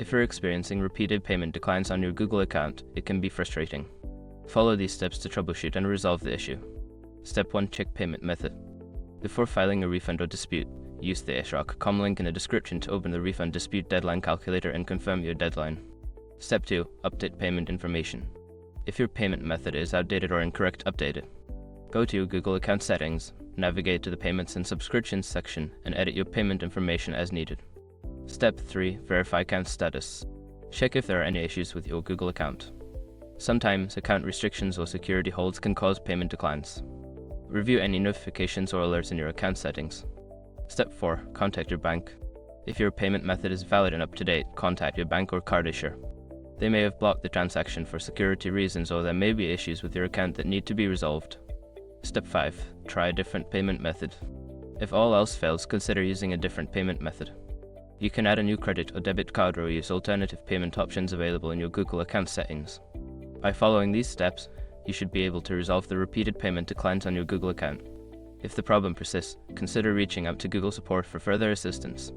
If you're experiencing repeated payment declines on your Google account, it can be frustrating. Follow these steps to troubleshoot and resolve the issue. Step 1. Check payment method. Before filing a refund or dispute, use the Eisrock.com link in the description to open the refund dispute deadline calculator and confirm your deadline. Step 2. Update payment information. If your payment method is outdated or incorrect, update it. Go to your Google account settings, navigate to the Payments and Subscriptions section, and edit your payment information as needed. Step 3. Verify account status. Check if there are any issues with your Google account. Sometimes, account restrictions or security holds can cause payment declines. Review any notifications or alerts in your account settings. Step 4. Contact your bank. If your payment method is valid and up to date, contact your bank or card issuer. They may have blocked the transaction for security reasons, or there may be issues with your account that need to be resolved. Step 5. Try a different payment method. If all else fails, consider using a different payment method. You can add a new credit or debit card or use alternative payment options available in your Google account settings. By following these steps, you should be able to resolve the repeated payment declines on your Google account. If the problem persists, consider reaching out to Google support for further assistance.